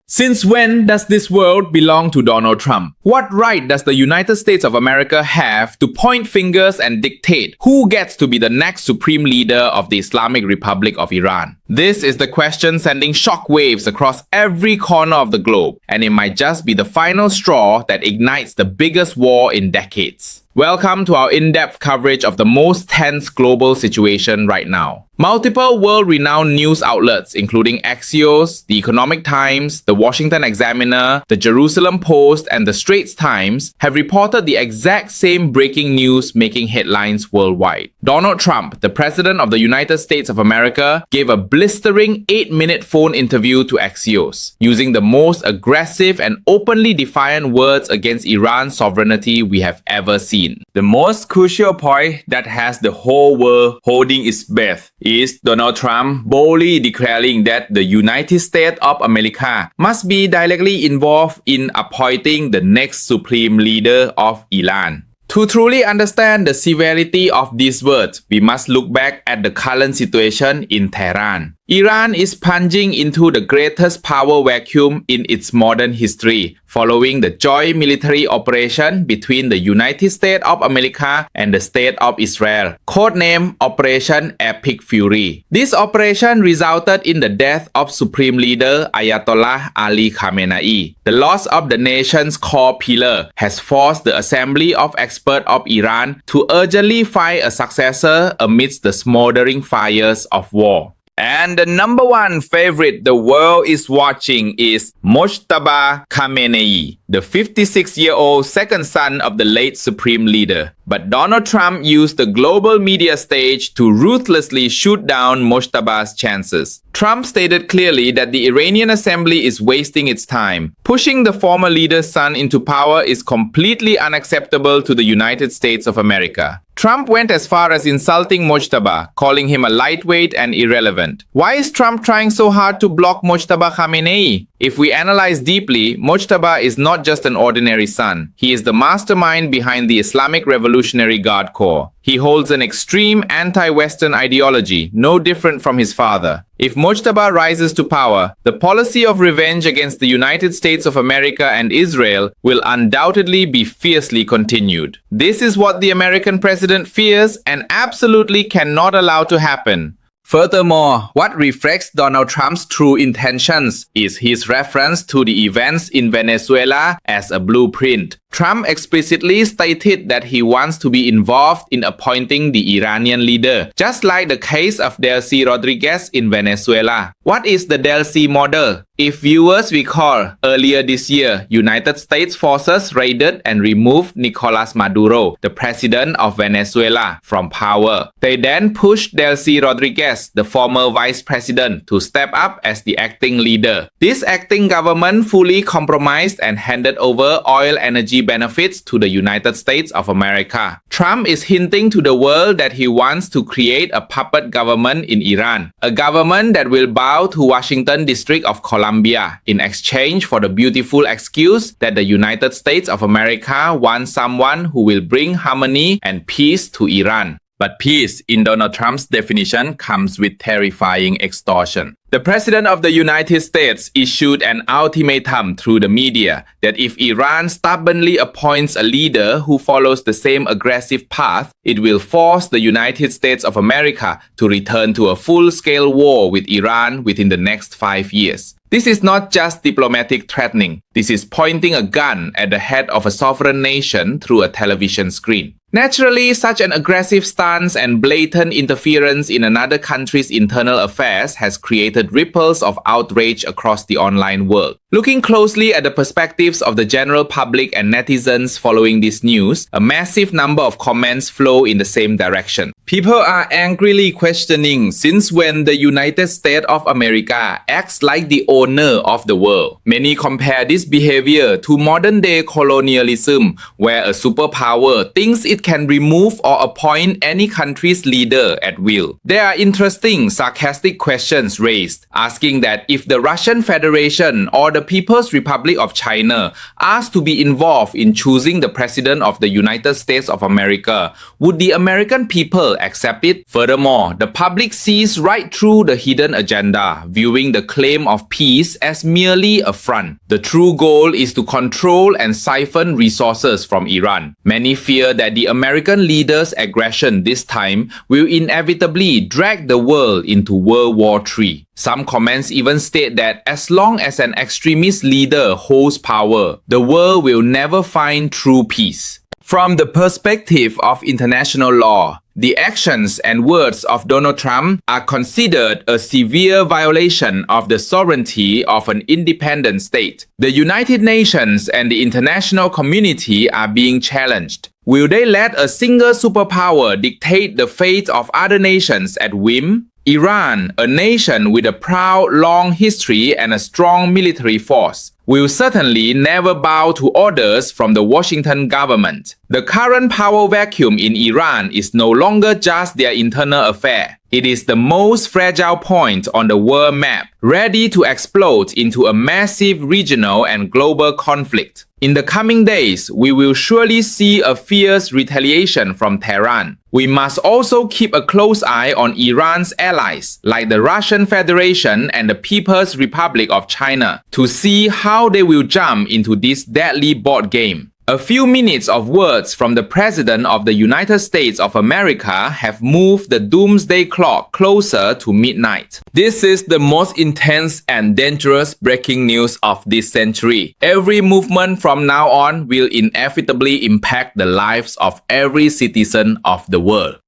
Since when does this world belong to Donald Trump? What right does the United States of America have to point fingers and dictate who gets to be the next supreme leader of the Islamic Republic of Iran? This is the question sending shockwaves across every corner of the globe, and it might just be the final straw that ignites the biggest war in decades. Welcome to our in-depth coverage of the most tense global situation right now. Multiple world-renowned news outlets including Axios, The Economic Times, The Washington Examiner, The Jerusalem Post, and The Straits Times have reported the exact same breaking news making headlines worldwide. Donald Trump, the President of the United States of America, gave a blistering 8-minute phone interview to Axios, using the most aggressive and openly defiant words against Iran's sovereignty we have ever seen. The most crucial point that has the whole world holding its breath is Donald Trump boldly declaring that the United States of America must be directly involved in appointing the next supreme leader of Iran. To truly understand the severity of these words, we must look back at the current situation in Tehran. Iran is plunging into the greatest power vacuum in its modern history, following the joint military operation between the United States of America and the State of Israel, codenamed Operation Epic Fury. This operation resulted in the death of Supreme Leader Ayatollah Ali Khamenei. The loss of the nation's core pillar has forced the Assembly of Experts of Iran to urgently find a successor amidst the smoldering fires of war. And the number one favorite the world is watching is Mojtaba Khamenei, the 56-year-old second son of the late supreme leader. But Donald Trump used the global media stage to ruthlessly shoot down Mojtaba's chances. Trump stated clearly that the Iranian assembly is wasting its time. Pushing the former leader's son into power is completely unacceptable to the United States of America. Trump went as far as insulting Mojtaba, calling him a lightweight and irrelevant. Why is Trump trying so hard to block Mojtaba Khamenei? If we analyze deeply, Mojtaba is not just an ordinary son. He is the mastermind behind the Islamic Revolutionary Guard Corps. He holds an extreme anti-Western ideology, no different from his father. If Mojtaba rises to power, the policy of revenge against the United States of America and Israel will undoubtedly be fiercely continued. This is what the American president fears and absolutely cannot allow to happen. Furthermore, what reflects Donald Trump's true intentions is his reference to the events in Venezuela as a blueprint. Trump explicitly stated that he wants to be involved in appointing the Iranian leader, just like the case of Delcy Rodriguez in Venezuela. What is the Delcy model? If viewers recall, earlier this year, United States forces raided and removed Nicolas Maduro, the president of Venezuela, from power. They then pushed Delcy Rodriguez, the former vice president, to step up as the acting leader. This acting government fully compromised and handed over oil energy benefits to the United States of America. Trump is hinting to the world that he wants to create a puppet government in Iran, a government that will bow to Washington District of Columbia in exchange for the beautiful excuse that the United States of America wants someone who will bring harmony and peace to Iran. But peace, in Donald Trump's definition, comes with terrifying extortion. The President of the United States issued an ultimatum through the media that if Iran stubbornly appoints a leader who follows the same aggressive path, it will force the United States of America to return to a full-scale war with Iran within the next 5 years. This is not just diplomatic threatening. This is pointing a gun at the head of a sovereign nation through a television screen. Naturally, such an aggressive stance and blatant interference in another country's internal affairs has created ripples of outrage across the online world. Looking closely at the perspectives of the general public and netizens following this news, a massive number of comments flow in the same direction. People are angrily questioning since when the United States of America acts like the owner of the world. Many compare this behavior to modern-day colonialism, where a superpower thinks it can remove or appoint any country's leader at will. There are interesting, sarcastic questions raised, asking that if the Russian Federation or the People's Republic of China asked to be involved in choosing the President of the United States of America, would the American people accept it? Furthermore, the public sees right through the hidden agenda, viewing the claim of peace peace as merely a front. The true goal is to control and siphon resources from Iran. Many fear that the American leaders' aggression this time will inevitably drag the world into World War III. Some comments even state that as long as an extremist leader holds power, the world will never find true peace. From the perspective of international law, the actions and words of Donald Trump are considered a severe violation of the sovereignty of an independent state. The United Nations and the international community are being challenged. Will they let a single superpower dictate the fate of other nations at whim? Iran, a nation with a proud long history and a strong military force, will certainly never bow to orders from the Washington government. The current power vacuum in Iran is no longer just their internal affair. It is the most fragile point on the world map, ready to explode into a massive regional and global conflict. In the coming days, we will surely see a fierce retaliation from Tehran. We must also keep a close eye on Iran's allies, like the Russian Federation and the People's Republic of China, to see how they will jump into this deadly board game. A few minutes of words from the President of the United States of America have moved the doomsday clock closer to midnight. This is the most intense and dangerous breaking news of this century. Every movement from now on will inevitably impact the lives of every citizen of the world.